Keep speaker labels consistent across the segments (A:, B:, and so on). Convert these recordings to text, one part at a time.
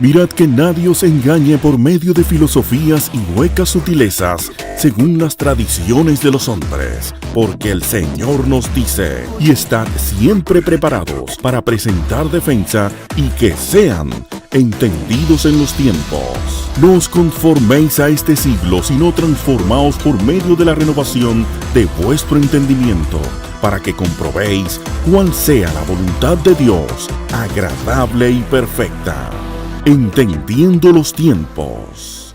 A: Mirad que nadie os engañe por medio de filosofías y huecas sutilezas, según las tradiciones de los hombres, porque el Señor nos dice, y estad siempre preparados para presentar defensa y que sean entendidos en los tiempos. No os conforméis a este siglo, sino transformaos por medio de la renovación de vuestro entendimiento, para que comprobéis cuál sea la voluntad de Dios, agradable y perfecta. Entendiendo los tiempos.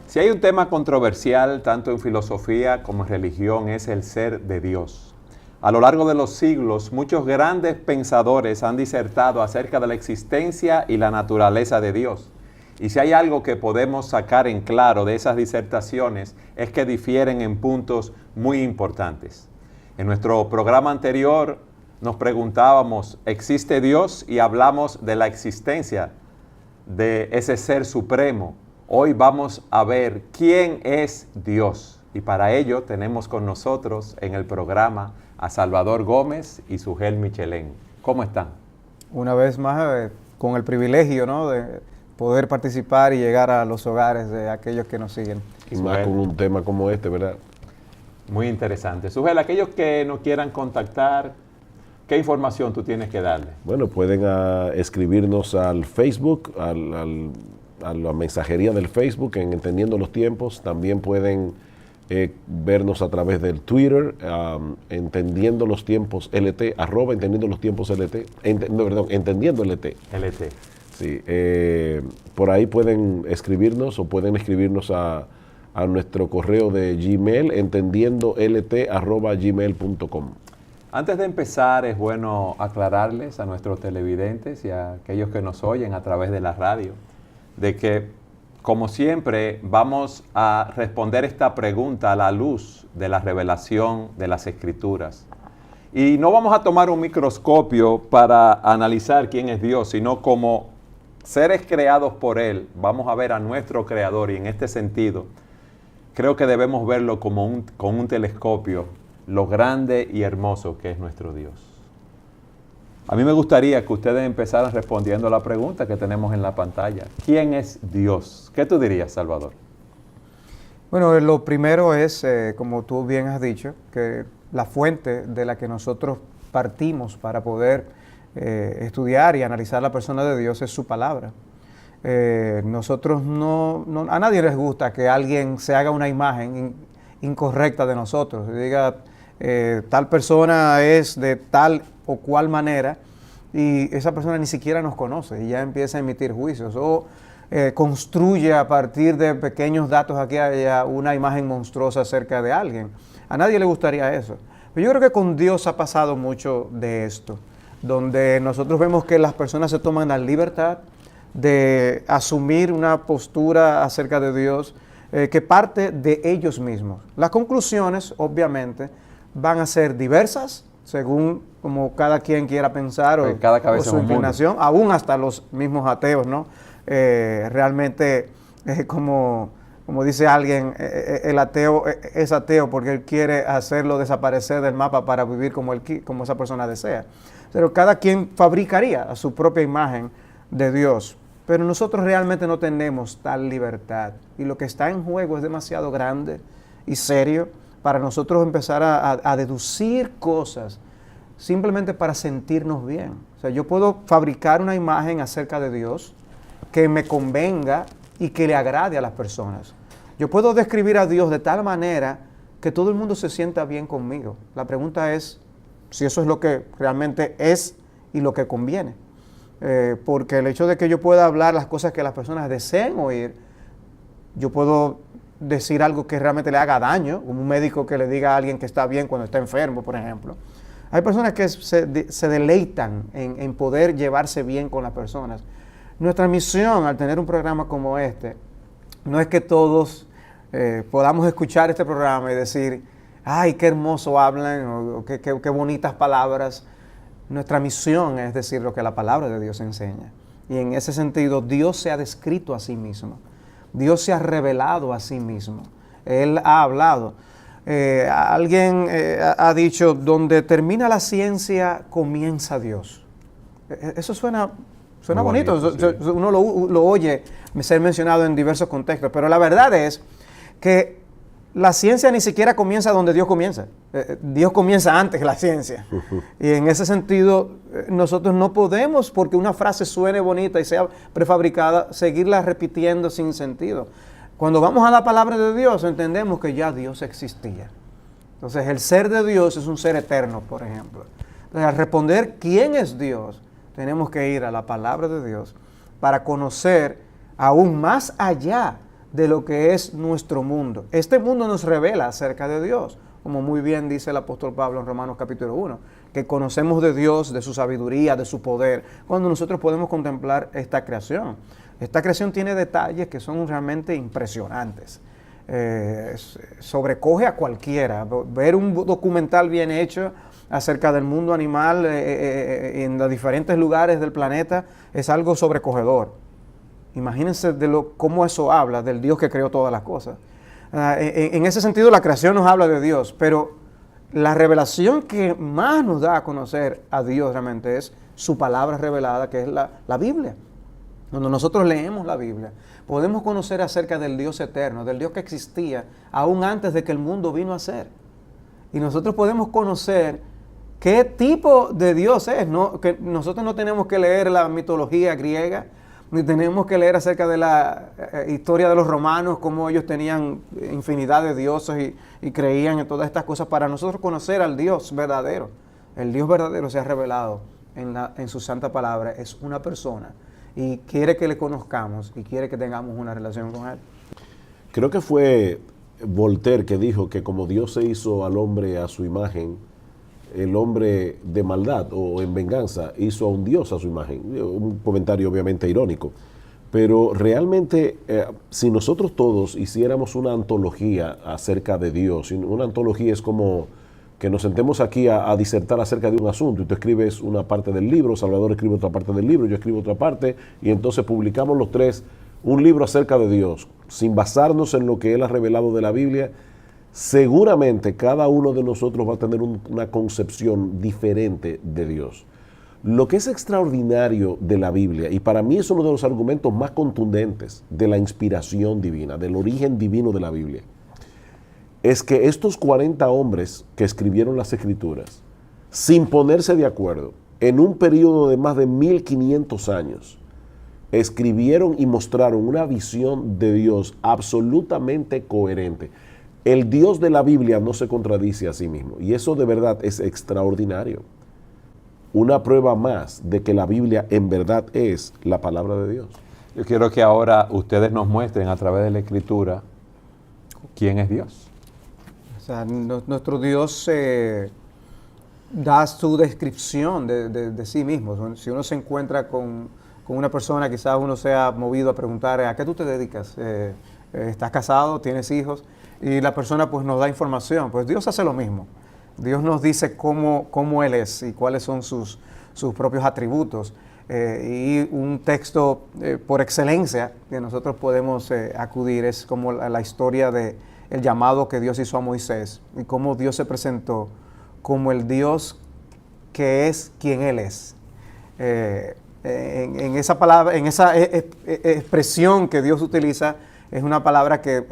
B: Si hay un tema controversial, tanto en filosofía como en religión, es el ser de Dios. A lo largo de los siglos, muchos grandes pensadores han disertado acerca de la existencia y la naturaleza de Dios. Y si hay algo que podemos sacar en claro de esas disertaciones, es que difieren en puntos muy importantes. En nuestro programa anterior nos preguntábamos, ¿existe Dios? Y hablamos de la existencia de ese ser supremo. Hoy vamos a ver quién es Dios. Y para ello tenemos con nosotros en el programa a Salvador Gómez y Sugel Michelén. ¿Cómo están?
C: Una vez más, con el privilegio, ¿no?, de poder participar y llegar a los hogares de aquellos que nos siguen.
D: Y más con un tema como este, ¿verdad?
B: Muy interesante. Sugel, aquellos que nos quieran contactar, ¿qué información tú tienes que darle?
D: Bueno, pueden escribirnos al Facebook, a la mensajería del Facebook en Entendiendo los Tiempos. También pueden vernos a través del Twitter, Entendiendo los Tiempos LT, @ Entendiendo los Tiempos LT, Entendiendo LT.
B: LT.
D: Sí, por ahí pueden escribirnos o pueden escribirnos a nuestro correo de Gmail, entendiendolt@gmail.com.
B: Antes de empezar, es bueno aclararles a nuestros televidentes y a aquellos que nos oyen a través de la radio, de que, como siempre, vamos a responder esta pregunta a la luz de la revelación de las Escrituras. Y no vamos a tomar un microscopio para analizar quién es Dios, sino como seres creados por Él, vamos a ver a nuestro Creador, y en este sentido, creo que debemos verlo como con un telescopio, lo grande y hermoso que es nuestro Dios. A mí me gustaría que ustedes empezaran respondiendo a la pregunta que tenemos en la pantalla. ¿Quién es Dios? ¿Qué tú dirías, Salvador?
C: Bueno, lo primero es, como tú bien has dicho, que la fuente de la que nosotros partimos para poder estudiar y analizar la persona de Dios es su palabra. Nosotros a nadie les gusta que alguien se haga una imagen incorrecta de nosotros, diga tal persona es de tal o cual manera y esa persona ni siquiera nos conoce y ya empieza a emitir juicios o construye a partir de pequeños datos aquí allá una imagen monstruosa acerca de alguien. A nadie le gustaría eso. Pero yo creo que con Dios ha pasado mucho de esto, donde nosotros vemos que las personas se toman la libertad de asumir una postura acerca de Dios que parte de ellos mismos. Las conclusiones, obviamente, van a ser diversas, según como cada quien quiera pensar o su inclinación, aún hasta los mismos ateos, ¿no? Realmente, como dice alguien, el ateo es ateo porque él quiere hacerlo desaparecer del mapa para vivir como esa persona desea. Pero cada quien fabricaría a su propia imagen de Dios. Pero nosotros realmente no tenemos tal libertad. Y lo que está en juego es demasiado grande y serio para nosotros empezar a deducir cosas simplemente para sentirnos bien. O sea, yo puedo fabricar una imagen acerca de Dios que me convenga y que le agrade a las personas. Yo puedo describir a Dios de tal manera que todo el mundo se sienta bien conmigo. La pregunta es si eso es lo que realmente es y lo que conviene. Porque el hecho de que yo pueda hablar las cosas que las personas deseen oír, yo puedo decir algo que realmente le haga daño, como un médico que le diga a alguien que está bien cuando está enfermo, por ejemplo. Hay personas que se deleitan en poder llevarse bien con las personas. Nuestra misión al tener un programa como este, no es que todos podamos escuchar este programa y decir, ay, qué hermoso hablan, o qué bonitas palabras. Nuestra misión es decir lo que la palabra de Dios enseña. Y en ese sentido, Dios se ha descrito a sí mismo. Dios se ha revelado a sí mismo. Él ha hablado. Alguien ha dicho, donde termina la ciencia, comienza Dios. Eso suena Suena
B: Muy
C: bonito,
B: bonito, sí.
C: uno lo oye ser mencionado en diversos contextos, pero la verdad es que la ciencia ni siquiera comienza donde Dios comienza. Dios comienza antes que la ciencia. Y en ese sentido, nosotros no podemos, porque una frase suene bonita y sea prefabricada, seguirla repitiendo sin sentido. Cuando vamos a la palabra de Dios, entendemos que ya Dios existía. Entonces, el ser de Dios es un ser eterno, por ejemplo. Entonces, al responder quién es Dios, tenemos que ir a la palabra de Dios para conocer aún más allá de lo que es nuestro mundo. Este mundo nos revela acerca de Dios, como muy bien dice el apóstol Pablo en Romanos capítulo 1, que conocemos de Dios, de su sabiduría, de su poder, cuando nosotros podemos contemplar esta creación. Esta creación tiene detalles que son realmente impresionantes. Sobrecoge a cualquiera. Ver un documental bien hecho acerca del mundo animal en los diferentes lugares del planeta es algo sobrecogedor. Imagínense cómo eso habla del Dios que creó todas las cosas. En ese sentido, la creación nos habla de Dios, pero la revelación que más nos da a conocer a Dios realmente es su palabra revelada, que es la Biblia. Cuando nosotros leemos la Biblia, podemos conocer acerca del Dios eterno, del Dios que existía aún antes de que el mundo vino a ser. Y nosotros podemos conocer qué tipo de Dios es. Que nosotros no tenemos que leer la mitología griega, ni tenemos que leer acerca de la historia de los romanos, cómo ellos tenían infinidad de dioses y creían en todas estas cosas, para nosotros conocer al Dios verdadero. El Dios verdadero se ha revelado en su santa palabra, es una persona y quiere que le conozcamos y quiere que tengamos una relación con Él.
D: Creo que fue Voltaire que dijo que como Dios se hizo al hombre a su imagen, el hombre de maldad o en venganza hizo a un Dios a su imagen. Un comentario obviamente irónico. Pero realmente, si nosotros todos hiciéramos una antología acerca de Dios, una antología es como que nos sentemos aquí a disertar acerca de un asunto, y tú escribes una parte del libro, Salvador escribe otra parte del libro, yo escribo otra parte, y entonces publicamos los tres un libro acerca de Dios, sin basarnos en lo que Él ha revelado de la Biblia. Seguramente cada uno de nosotros va a tener una concepción diferente de Dios. Lo que es extraordinario de la Biblia, y para mí es uno de los argumentos más contundentes de la inspiración divina, del origen divino de la Biblia, es que estos 40 hombres que escribieron las Escrituras, sin ponerse de acuerdo, en un periodo de más de 1500 años, escribieron y mostraron una visión de Dios absolutamente coherente. El Dios de la Biblia no se contradice a sí mismo, y eso de verdad es extraordinario. Una prueba más de que la Biblia en verdad es la palabra de Dios.
B: Yo quiero que ahora ustedes nos muestren a través de la Escritura quién es Dios.
C: O sea, nuestro Dios da su descripción de sí mismo. Si uno se encuentra con una persona, quizás uno sea movido a preguntar, ¿a qué tú te dedicas? ¿Estás casado? ¿Tienes hijos? Y la persona pues nos da información. Pues Dios hace lo mismo. Dios nos dice cómo Él es y cuáles son sus propios atributos. Y un texto por excelencia que nosotros podemos acudir es como la historia de el llamado que Dios hizo a Moisés y cómo Dios se presentó como el Dios que es quien Él es. En esa palabra, en esa expresión que Dios utiliza, es una palabra que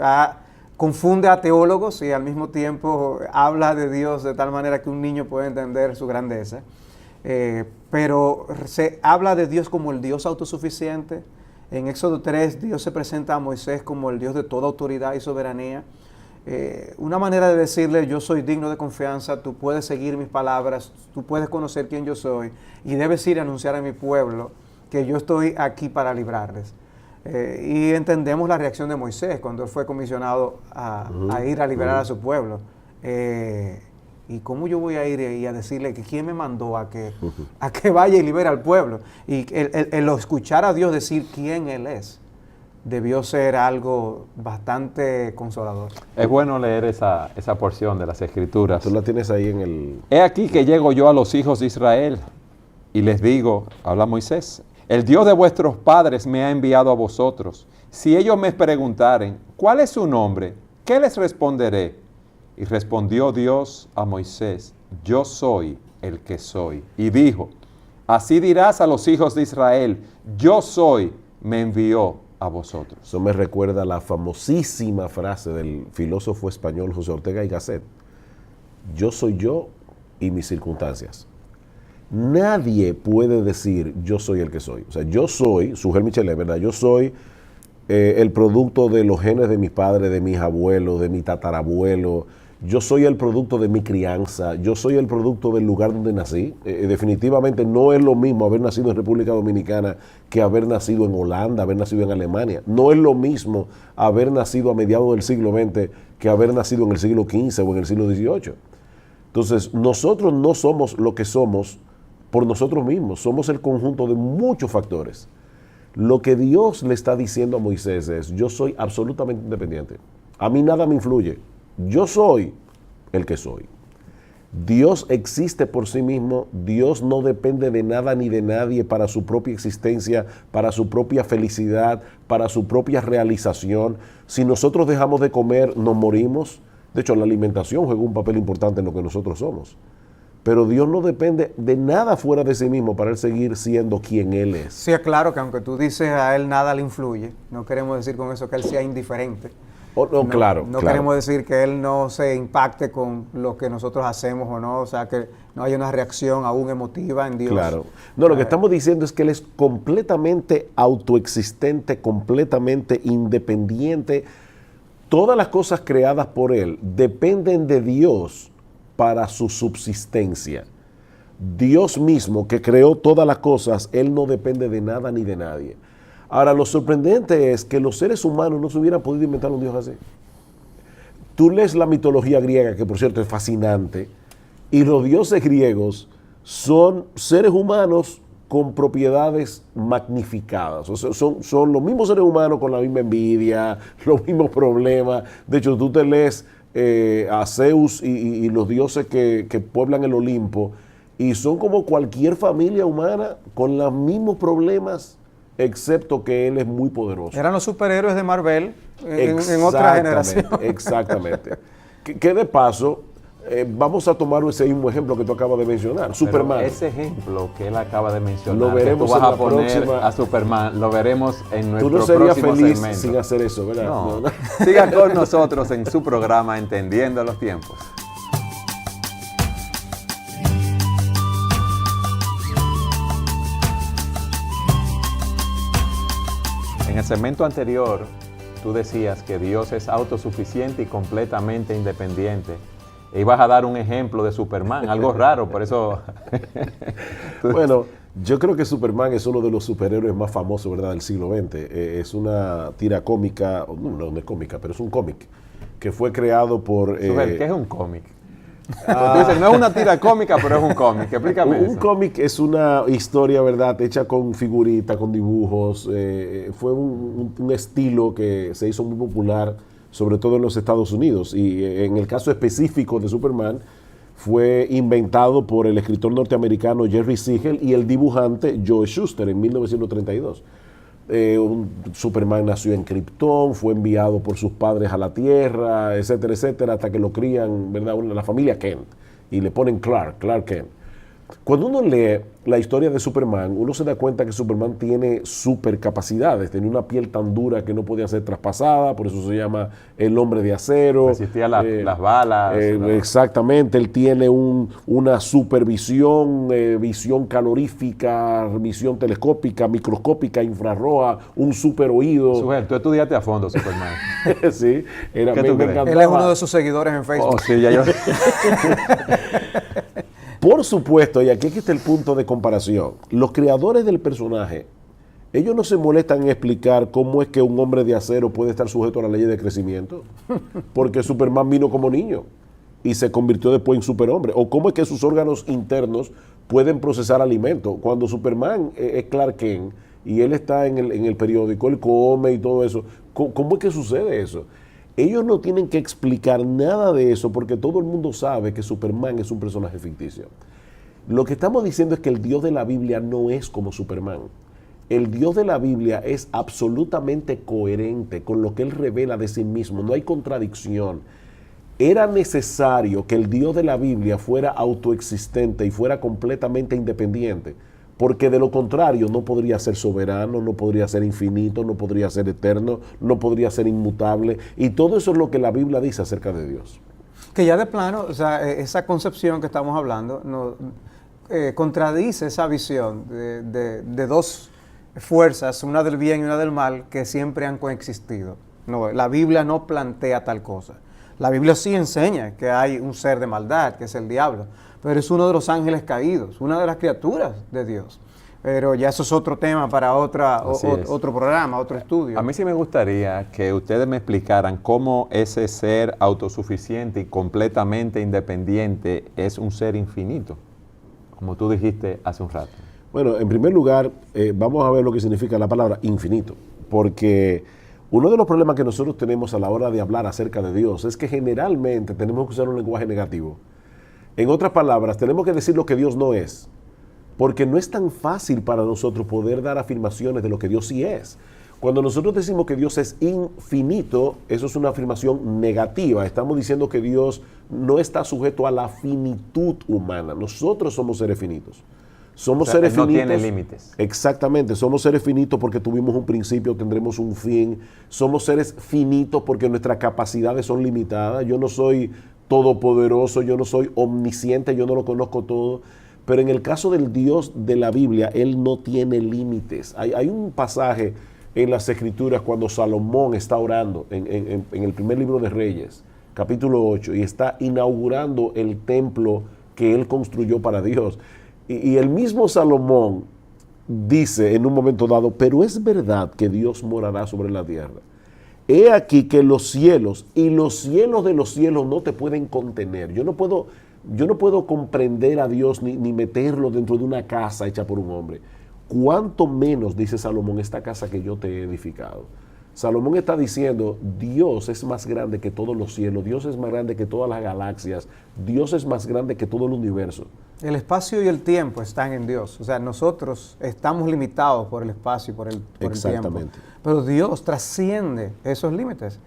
C: confunde a teólogos y al mismo tiempo habla de Dios de tal manera que un niño puede entender su grandeza. Pero se habla de Dios como el Dios autosuficiente. En Éxodo 3, Dios se presenta a Moisés como el Dios de toda autoridad y soberanía. Una manera de decirle, yo soy digno de confianza, tú puedes seguir mis palabras, tú puedes conocer quién yo soy y debes ir a anunciar a mi pueblo que yo estoy aquí para librarles. Y entendemos la reacción de Moisés cuando él fue comisionado a ir a liberar a su pueblo. ¿Y cómo yo voy a ir y a decirle que quién me mandó a que vaya y libere al pueblo? Y el escuchar a Dios decir quién Él es debió ser algo bastante consolador.
B: Es bueno leer esa porción de las Escrituras.
D: Tú la tienes ahí en el...
B: He aquí que llego yo a los hijos de Israel y les digo, habla Moisés, el Dios de vuestros padres me ha enviado a vosotros. Si ellos me preguntaren, ¿cuál es su nombre? ¿Qué les responderé? Y respondió Dios a Moisés, yo soy el que soy. Y dijo, Así dirás a los hijos de Israel, yo soy, me envió a vosotros.
D: Eso me recuerda la famosísima frase del filósofo español José Ortega y Gasset. Yo soy yo y mis circunstancias. Nadie puede decir yo soy el que soy. O sea, yo soy, Sujel Michelet, ¿verdad? Yo soy el producto de los genes de mis padres, de mis abuelos, de mi tatarabuelo. Yo soy el producto de mi crianza. Yo soy el producto del lugar donde nací. Definitivamente no es lo mismo haber nacido en República Dominicana que haber nacido en Holanda, haber nacido en Alemania. No es lo mismo haber nacido a mediados del siglo XX que haber nacido en el siglo XV o en el siglo XVIII. Entonces, nosotros no somos lo que somos por nosotros mismos. Somos el conjunto de muchos factores. Lo que Dios le está diciendo a Moisés es, yo soy absolutamente independiente. A mí nada me influye. Yo soy el que soy. Dios existe por sí mismo. Dios no depende de nada ni de nadie para su propia existencia, para su propia felicidad, para su propia realización. Si nosotros dejamos de comer, nos morimos. De hecho, la alimentación juega un papel importante en lo que nosotros somos. Pero Dios no depende de nada fuera de sí mismo para Él seguir siendo quien Él es.
C: Sí, es claro que aunque tú dices a Él nada le influye, no queremos decir con eso que Él sea indiferente.
D: Claro.
C: Queremos decir que Él no se impacte con lo que nosotros hacemos o no, o sea, que no haya una reacción aún emotiva en Dios.
D: Claro. No, lo que estamos diciendo es que Él es completamente autoexistente, completamente independiente. Todas las cosas creadas por Él dependen de Dios para su subsistencia. Dios mismo, que creó todas las cosas, Él no depende de nada ni de nadie. Ahora, lo sorprendente es que los seres humanos no se hubieran podido inventar un Dios así. Tú lees la mitología griega, que por cierto es fascinante, y los dioses griegos son seres humanos con propiedades magnificadas. O sea, son los mismos seres humanos con la misma envidia, los mismos problemas. De hecho, tú te lees a Zeus y los dioses que pueblan el Olimpo, y son como cualquier familia humana con los mismos problemas, excepto que él es muy poderoso.
C: Eran los superhéroes de Marvel en otra generación.
D: Exactamente. que de paso, vamos a tomar ese mismo ejemplo que tú acabas de mencionar, pero Superman.
B: Ese ejemplo que él acaba de mencionar,
D: lo veremos
B: que tú vas
D: en
B: a poner
D: próxima...
B: a Superman, lo veremos en nuestro
D: próximo segmento. Tú no serías feliz
B: segmento.
D: sin hacer eso, ¿verdad?
B: No. Siga con nosotros en su programa Entendiendo los Tiempos. En el segmento anterior, tú decías que Dios es autosuficiente y completamente independiente. E ibas a dar un ejemplo de Superman, algo raro, por eso...
D: Bueno, yo creo que Superman es uno de los superhéroes más famosos, ¿verdad?, del siglo XX. Es una tira cómica, no es cómica, pero es un cómic que fue creado por...
B: ¿Qué es un cómic? Dicen, no es una tira cómica, pero es un cómic. Explícame eso.
D: Un cómic es una historia, ¿verdad?, hecha con figuritas, con dibujos. Fue un estilo que se hizo muy popular, sobre todo en los Estados Unidos. Y en el caso específico de Superman, fue inventado por el escritor norteamericano Jerry Siegel y el dibujante Joe Shuster en 1932. Superman nació en Krypton, fue enviado por sus padres a la Tierra, etcétera, etcétera, hasta que lo crían, ¿verdad?, la familia Kent, y le ponen Clark Kent. Cuando uno lee la historia de Superman, uno se da cuenta que Superman tiene supercapacidades. Tenía una piel tan dura que no podía ser traspasada, por eso se llama el hombre de acero.
B: Resistía las balas.
D: ¿No? Exactamente, él tiene una supervisión, visión calorífica, visión telescópica, microscópica, infrarroja, un super oído.
B: Sujel, tú estudiaste a fondo Superman.
D: Sí,
B: ¿Qué tú crees?
C: Él es uno de sus seguidores en Facebook.
B: Oh, sí, ya yo...
D: Por supuesto, y aquí está el punto de comparación, los creadores del personaje, ellos no se molestan en explicar cómo es que un hombre de acero puede estar sujeto a la ley de crecimiento, porque Superman vino como niño y se convirtió después en superhombre, o cómo es que sus órganos internos pueden procesar alimentos. Cuando Superman es Clark Kent y él está en el periódico, él come y todo eso, ¿cómo es que sucede eso? Ellos no tienen que explicar nada de eso porque todo el mundo sabe que Superman es un personaje ficticio. Lo que estamos diciendo es que el Dios de la Biblia no es como Superman. El Dios de la Biblia es absolutamente coherente con lo que Él revela de sí mismo. No hay contradicción. Era necesario que el Dios de la Biblia fuera autoexistente y fuera completamente independiente porque de lo contrario no podría ser soberano, no podría ser infinito, no podría ser eterno, no podría ser inmutable, y todo eso es lo que la Biblia dice acerca de Dios.
C: Que ya de plano, o sea, esa concepción que estamos hablando contradice esa visión de dos fuerzas, una del bien y una del mal, que siempre han coexistido. No, la Biblia no plantea tal cosa. La Biblia sí enseña que hay un ser de maldad, que es el diablo, pero es uno de los ángeles caídos, una de las criaturas de Dios. Pero ya eso es otro tema para otro programa, otro estudio.
B: A mí sí me gustaría que ustedes me explicaran cómo ese ser autosuficiente y completamente independiente es un ser infinito, como tú dijiste hace un rato.
D: Bueno, en primer lugar, vamos a ver lo que significa la palabra infinito, porque uno de los problemas que nosotros tenemos a la hora de hablar acerca de Dios es que generalmente tenemos que usar un lenguaje negativo. En otras palabras, tenemos que decir lo que Dios no es, porque no es tan fácil para nosotros poder dar afirmaciones de lo que Dios sí es. Cuando nosotros decimos que Dios es infinito, eso es una afirmación negativa. Estamos diciendo que Dios no está sujeto a la finitud humana. Nosotros somos seres finitos. Somos seres finitos.
B: No tiene límites.
D: Exactamente, somos seres finitos porque tuvimos un principio, tendremos un fin. Somos seres finitos porque nuestras capacidades son limitadas. Yo no soy todopoderoso, yo no soy omnisciente, yo no lo conozco todo. Pero en el caso del Dios de la Biblia, Él no tiene límites. Hay un pasaje en las Escrituras cuando Salomón está orando en el primer libro de Reyes, capítulo 8, y está inaugurando el templo que él construyó para Dios. Y el mismo Salomón dice en un momento dado, pero es verdad que Dios morará sobre la tierra. He aquí que los cielos y los cielos de los cielos no te pueden contener. Yo no puedo comprender a Dios ni meterlo dentro de una casa hecha por un hombre. Cuánto menos, dice Salomón, esta casa que yo te he edificado. Salomón está diciendo, Dios es más grande que todos los cielos, Dios es más grande que todas las galaxias, Dios es más grande que todo el universo.
C: El espacio y el tiempo están en Dios. O sea, nosotros estamos limitados por el espacio y por el tiempo. Pero Dios trasciende esos límites.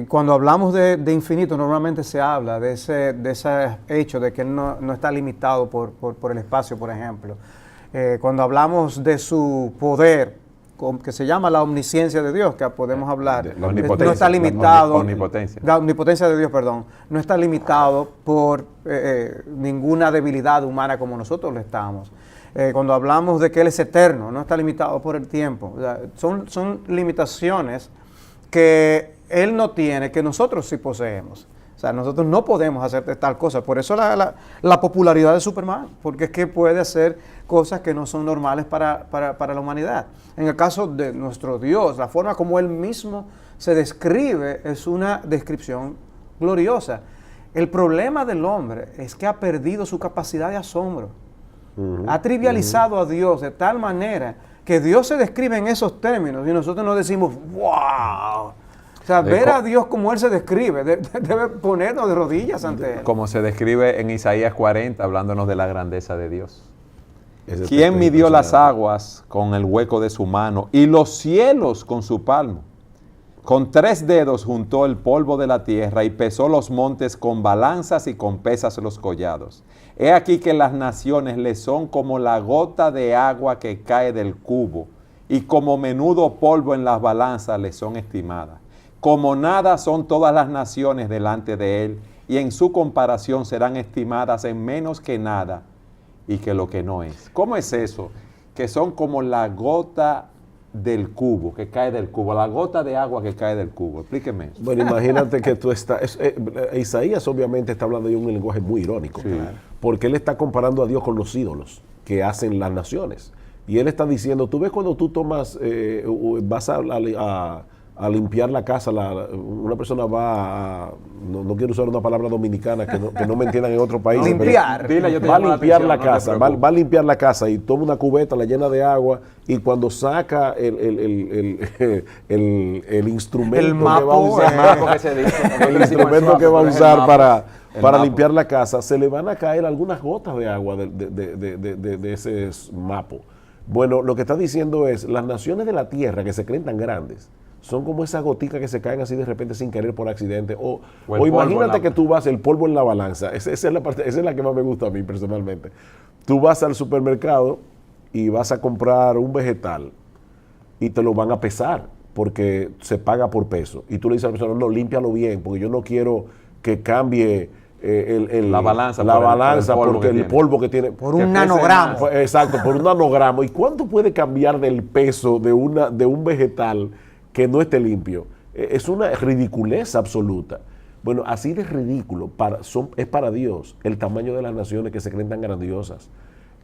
C: Cuando hablamos de infinito, normalmente se habla de ese hecho de que Él no está limitado por el espacio, por ejemplo. Cuando hablamos de su poder, que se llama la omnisciencia de Dios, que podemos hablar,
B: la omnipotencia,
C: no está limitado,
B: la
C: omnipotencia de Dios, perdón, no está limitado por ninguna debilidad humana como nosotros lo estamos. Cuando hablamos de que Él es eterno, no está limitado por el tiempo. O sea, son limitaciones que Él no tiene, que nosotros sí poseemos. O sea, nosotros no podemos hacer tal cosa. Por eso la popularidad de Superman, porque es que puede hacer cosas que no son normales para la humanidad. En el caso de nuestro Dios, la forma como Él mismo se describe es una descripción gloriosa. El problema del hombre es que ha perdido su capacidad de asombro. Ha trivializado a Dios de tal manera que Dios se describe en esos términos y nosotros nos decimos, ¡wow! O sea, ver a Dios como Él se describe, debe ponernos de rodillas ante Él.
B: Como se describe en Isaías 40, hablándonos de la grandeza de Dios. ¿Quién midió las aguas con el hueco de su mano y los cielos con su palmo? Con 3 dedos juntó el polvo de la tierra y pesó los montes con balanzas y con pesas los collados. He aquí que las naciones le son como la gota de agua que cae del cubo, y como menudo polvo en las balanzas le son estimadas. Como nada son todas las naciones delante de él, y en su comparación serán estimadas en menos que nada y que lo que no es. ¿Cómo es eso? Que son como la gota del cubo, que cae del cubo, la gota de agua que cae del cubo. Explíqueme eso.
D: Bueno, imagínate que tú estás... Isaías obviamente está hablando de un lenguaje muy irónico,
B: Sí.
D: Porque él está comparando a Dios con los ídolos que hacen las naciones. Y él está diciendo, tú ves cuando tú tomas, vas a limpiar la casa, una persona va a, no quiero usar una palabra dominicana que no me entiendan en otro país.
C: Limpiar.
D: Va a limpiar la casa, va a limpiar la casa y toma una cubeta, la llena de agua y cuando saca el instrumento
C: El mapo,
D: que va a usar, el instrumento que va a usar para limpiar la casa, se le van a caer algunas gotas de agua de ese mapo. Bueno, lo que está diciendo es, las naciones de la tierra que se creen tan grandes, son como esas goticas que se caen así de repente sin querer por accidente. O imagínate que tú vas, el polvo en la balanza. Esa es la que más me gusta a mí personalmente. Tú vas al supermercado y vas a comprar un vegetal y te lo van a pesar porque se paga por peso. Y tú le dices a la persona, no, límpialo bien, porque yo no quiero que cambie
B: la balanza
D: porque el polvo que tiene.
C: Por un nanogramo.
D: Exacto, por un nanogramo. ¿Y cuánto puede cambiar del peso de un vegetal que no esté limpio? Es una ridiculez absoluta. Bueno, así de ridículo es para Dios el tamaño de las naciones que se creen tan grandiosas.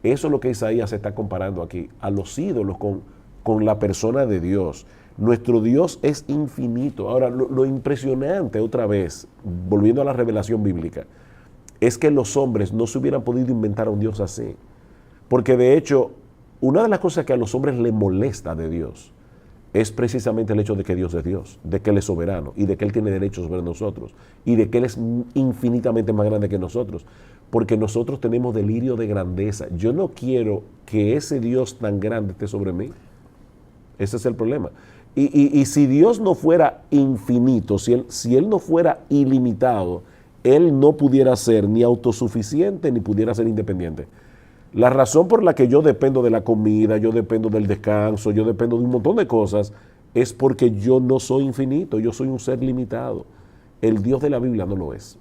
D: Eso es lo que Isaías se está comparando aquí, a los ídolos con la persona de Dios. Nuestro Dios es infinito. Ahora, lo impresionante, otra vez, volviendo a la revelación bíblica, es que los hombres no se hubieran podido inventar a un Dios así. Porque de hecho, una de las cosas que a los hombres les molesta de Dios es precisamente el hecho de que Dios es Dios, de que Él es soberano y de que Él tiene derechos sobre nosotros y de que Él es infinitamente más grande que nosotros, porque nosotros tenemos delirio de grandeza. Yo no quiero que ese Dios tan grande esté sobre mí. Ese es el problema. Y si Dios no fuera infinito, si él no fuera ilimitado, Él no pudiera ser ni autosuficiente ni pudiera ser independiente. La razón por la que yo dependo de la comida, yo dependo del descanso, yo dependo de un montón de cosas, es porque yo no soy infinito, yo soy un ser limitado. El Dios de la Biblia no lo es.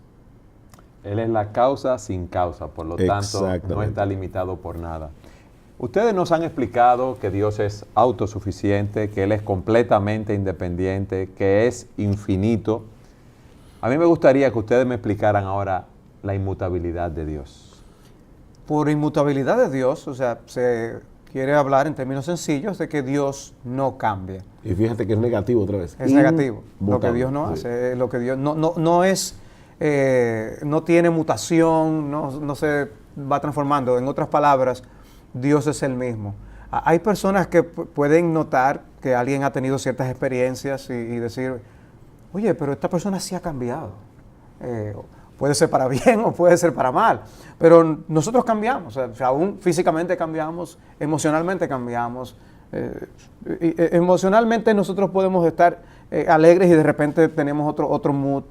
B: Él es la causa sin causa, por lo tanto no está limitado por nada. Ustedes nos han explicado que Dios es autosuficiente, que Él es completamente independiente, que es infinito. A mí me gustaría que ustedes me explicaran ahora la inmutabilidad de Dios.
C: Por inmutabilidad de Dios, o sea, se quiere hablar en términos sencillos de que Dios no cambia.
D: Y fíjate que es negativo otra vez.
C: Es negativo. Lo que Dios no hace, lo que Dios no es, no tiene mutación, no se va transformando. En otras palabras, Dios es el mismo. Hay personas que pueden notar que alguien ha tenido ciertas experiencias y decir, oye, pero esta persona sí ha cambiado. Puede ser para bien o puede ser para mal, pero nosotros cambiamos, o sea, aún físicamente cambiamos, emocionalmente cambiamos. Emocionalmente nosotros podemos estar alegres y de repente tenemos otro mood.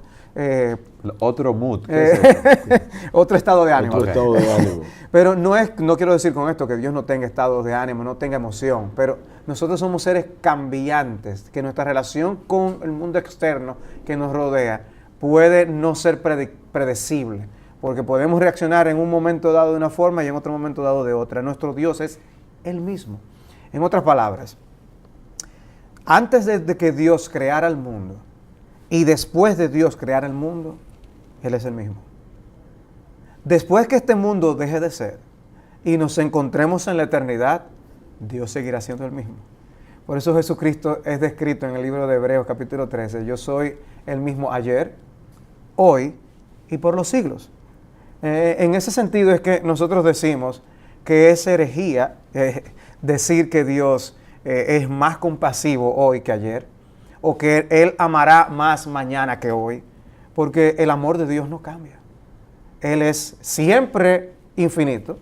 B: ¿Otro mood? ¿Qué es eso?
C: Otro estado de ánimo.
D: Otro estado de ánimo.
C: Pero no quiero decir con esto que Dios no tenga estados de ánimo, no tenga emoción, pero nosotros somos seres cambiantes, que nuestra relación con el mundo externo que nos rodea puede no ser predecible, porque podemos reaccionar en un momento dado de una forma y en otro momento dado de otra. Nuestro Dios es el mismo. En otras palabras, antes de que Dios creara el mundo y después de Dios crear el mundo, Él es el mismo. Después que este mundo deje de ser y nos encontremos en la eternidad, Dios seguirá siendo el mismo. Por eso Jesucristo es descrito en el libro de Hebreos capítulo 13. Yo soy el mismo ayer, hoy y por los siglos. En ese sentido es que nosotros decimos que es herejía decir que Dios es más compasivo hoy que ayer, o que Él amará más mañana que hoy, porque el amor de Dios no cambia. Él es siempre infinito,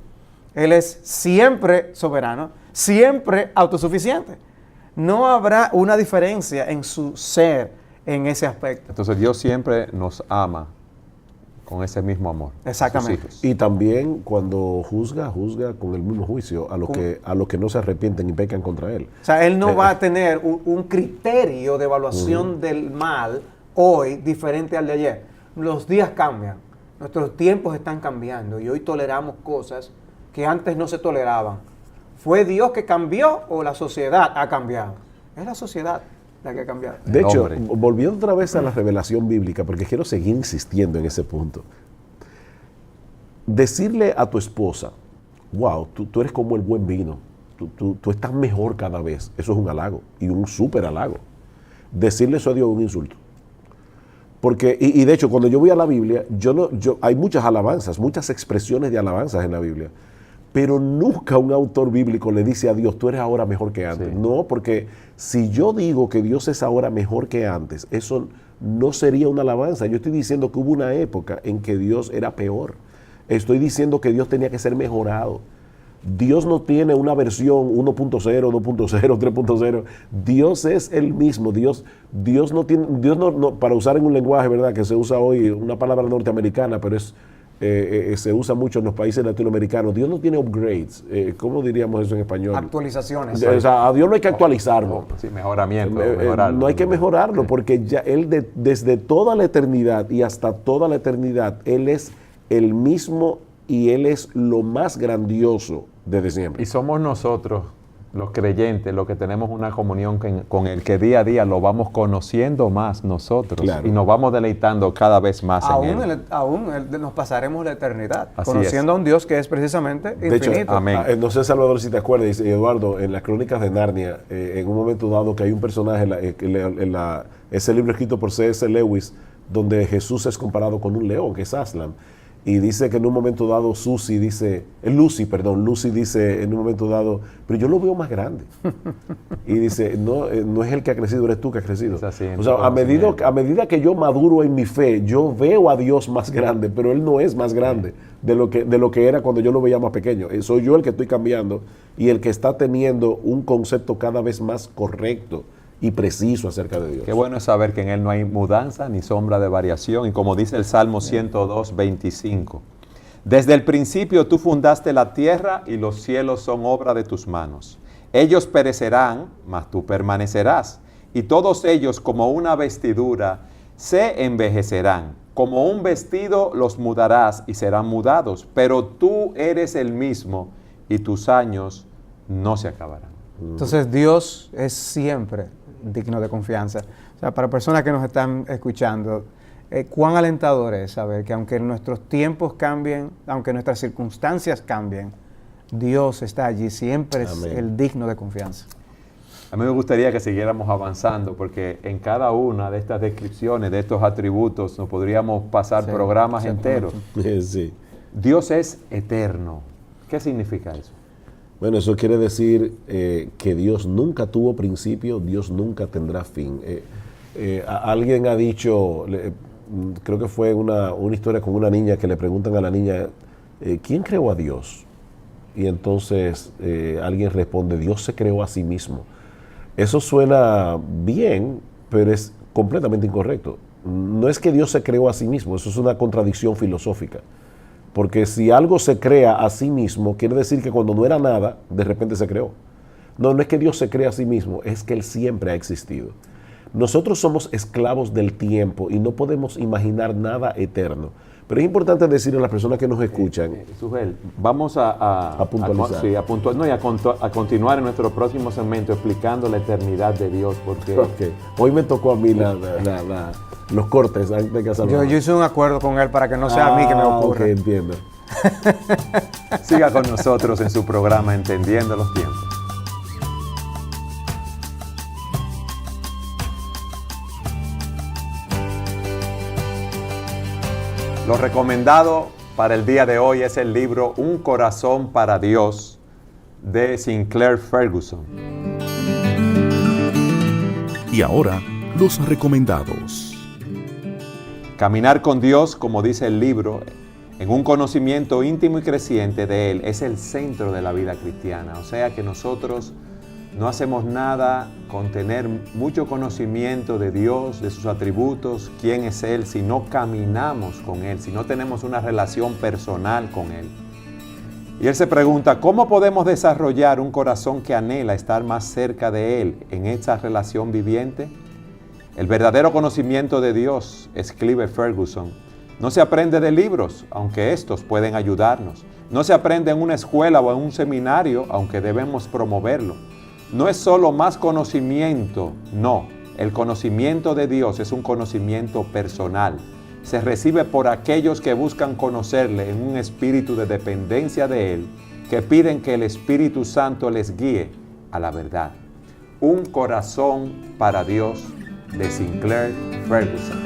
C: Él es siempre soberano, siempre autosuficiente. No habrá una diferencia en su ser en ese aspecto.
B: Entonces Dios siempre nos ama con ese mismo amor.
C: Exactamente.
D: Y también cuando juzga con el mismo juicio a los que no se arrepienten y pecan contra Él.
C: O sea, Él no va a tener un criterio de evaluación del mal hoy diferente al de ayer. Los días cambian, nuestros tiempos están cambiando y hoy toleramos cosas que antes no se toleraban. ¿Fue Dios que cambió o la sociedad ha cambiado? Es la sociedad la que ha cambiado.
D: De hecho, volviendo otra vez a la revelación bíblica, porque quiero seguir insistiendo en ese punto. Decirle a tu esposa, wow, tú eres como el buen vino, tú estás mejor cada vez, eso es un halago y un súper halago. Decirle eso a Dios es un insulto. Porque, y de hecho, cuando yo voy a la Biblia, hay muchas alabanzas, muchas expresiones de alabanzas en la Biblia, pero nunca un autor bíblico le dice a Dios, tú eres ahora mejor que antes. Sí. No, porque si yo digo que Dios es ahora mejor que antes, eso no sería una alabanza. Yo estoy diciendo que hubo una época en que Dios era peor. Estoy diciendo que Dios tenía que ser mejorado. Dios no tiene una versión 1.0, 2.0, 3.0. Dios es el mismo. Dios no tiene, para usar en un lenguaje, ¿verdad?, que se usa hoy, una palabra norteamericana, pero es se usa mucho en los países latinoamericanos. Dios no tiene upgrades. ¿Cómo diríamos eso en español?
C: Actualizaciones.
D: O sea, a Dios no hay que actualizarlo.
B: Sí, mejoramiento. Mejorarlo.
D: No hay que mejorarlo porque ya Él desde toda la eternidad y hasta toda la eternidad, Él es el mismo y Él es lo más grandioso desde siempre.
B: Y somos nosotros, los creyentes, los que tenemos una comunión con el que día a día lo vamos conociendo más nosotros. Claro. Y nos vamos deleitando cada vez más en Él.
C: Aún nos pasaremos la eternidad
B: Así
C: conociendo
B: es.
C: a un Dios que es precisamente
D: De
C: infinito.
D: hecho,
B: amén.
D: No sé, Salvador, si te acuerdas, dice Eduardo, en las Crónicas de Narnia, en un momento dado que hay un personaje, ese libro escrito por C.S. Lewis, donde Jesús es comparado con un león, que es Aslan. Y dice que en un momento dado Lucy dice en un momento dado, pero yo lo veo más grande. Y dice, no es el que ha crecido, eres tú que has crecido.
B: Así,
D: o sea, a medida que yo maduro en mi fe, yo veo a Dios más grande, pero Él no es más grande de lo que era cuando yo lo veía más pequeño. Soy yo el que estoy cambiando y el que está teniendo un concepto cada vez más correcto y preciso acerca de Dios.
B: Qué bueno es saber que en Él no hay mudanza ni sombra de variación. Y como dice el Salmo 102, 25, desde el principio tú fundaste la tierra y los cielos son obra de tus manos. Ellos perecerán, mas tú permanecerás. Y todos ellos como una vestidura se envejecerán. Como un vestido los mudarás y serán mudados. Pero tú eres el mismo y tus años no se acabarán.
C: Entonces Dios es siempre digno de confianza. O sea, para personas que nos están escuchando, cuán alentador es saber que aunque nuestros tiempos cambien, aunque nuestras circunstancias cambien, Dios está allí, siempre es el digno de confianza.
B: A mí me gustaría que siguiéramos avanzando porque en cada una de estas descripciones, de estos atributos, nos podríamos pasar programas enteros.
D: Sí.
B: Dios es eterno. ¿Qué significa eso?
D: Bueno, eso quiere decir que Dios nunca tuvo principio, Dios nunca tendrá fin. Alguien ha dicho, creo que fue una historia con una niña que le preguntan a la niña, ¿quién creó a Dios? Y entonces alguien responde, Dios se creó a sí mismo. Eso suena bien, pero es completamente incorrecto. No es que Dios se creó a sí mismo, eso es una contradicción filosófica. Porque si algo se crea a sí mismo, quiere decir que cuando no era nada, de repente se creó. No es que Dios se crea a sí mismo, es que Él siempre ha existido. Nosotros somos esclavos del tiempo y no podemos imaginar nada eterno. Pero es importante decirle a las personas que nos escuchan.
B: Sujel, vamos a
D: puntualizar.
B: A continuar en nuestro próximo segmento explicando la eternidad de Dios. Porque
D: Hoy me tocó a mí los cortes antes de que
C: yo hice un acuerdo con él para que no sea a mí que me ocurra.
D: Ok, entiendo.
B: Siga con nosotros en su programa Entendiendo los Tiempos. Lo recomendado para el día de hoy es el libro Un corazón para Dios de Sinclair Ferguson.
A: Y ahora, los recomendados.
B: Caminar con Dios, como dice el libro, en un conocimiento íntimo y creciente de Él, es el centro de la vida cristiana. O sea que nosotros no hacemos nada con tener mucho conocimiento de Dios, de sus atributos, quién es Él, si no caminamos con Él, si no tenemos una relación personal con Él. Y Él se pregunta, ¿cómo podemos desarrollar un corazón que anhela estar más cerca de Él en esta relación viviente? El verdadero conocimiento de Dios, escribe Ferguson, no se aprende de libros, aunque estos pueden ayudarnos. No se aprende en una escuela o en un seminario, aunque debemos promoverlo. No es solo más conocimiento, no. El conocimiento de Dios es un conocimiento personal. Se recibe por aquellos que buscan conocerle en un espíritu de dependencia de Él, que piden que el Espíritu Santo les guíe a la verdad. Un corazón para Dios, de Sinclair Ferguson.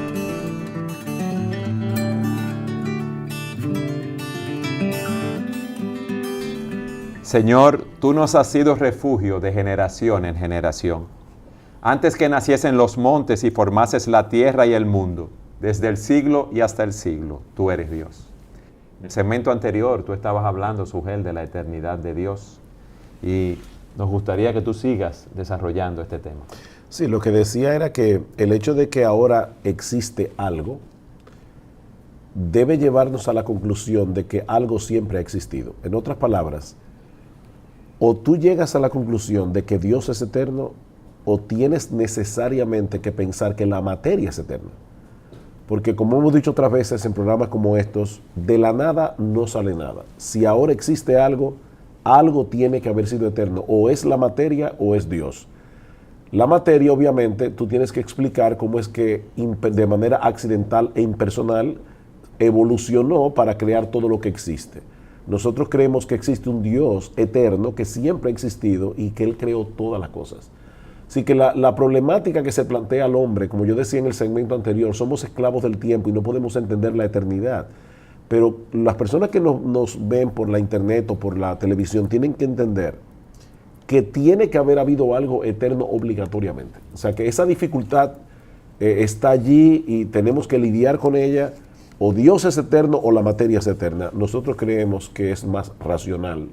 B: Señor, tú nos has sido refugio de generación en generación. Antes que naciesen los montes y formases la tierra y el mundo, desde el siglo y hasta el siglo, tú eres Dios. En el segmento anterior tú estabas hablando, Sujel, de la eternidad de Dios y nos gustaría que tú sigas desarrollando este tema.
D: Sí, lo que decía era que el hecho de que ahora existe algo debe llevarnos a la conclusión de que algo siempre ha existido. En otras palabras, o tú llegas a la conclusión de que Dios es eterno, o tienes necesariamente que pensar que la materia es eterna. Porque como hemos dicho otras veces en programas como estos, de la nada no sale nada. Si ahora existe algo, algo tiene que haber sido eterno. O es la materia o es Dios. La materia, obviamente, tú tienes que explicar cómo es que de manera accidental e impersonal evolucionó para crear todo lo que existe. Nosotros creemos que existe un Dios eterno que siempre ha existido y que Él creó todas las cosas. Así que la problemática que se plantea al hombre, como yo decía en el segmento anterior, somos esclavos del tiempo y no podemos entender la eternidad. Pero las personas que nos ven por la internet o por la televisión tienen que entender que tiene que haber habido algo eterno obligatoriamente. O sea, que esa dificultad está allí y tenemos que lidiar con ella. O Dios es eterno o la materia es eterna. Nosotros creemos que es más racional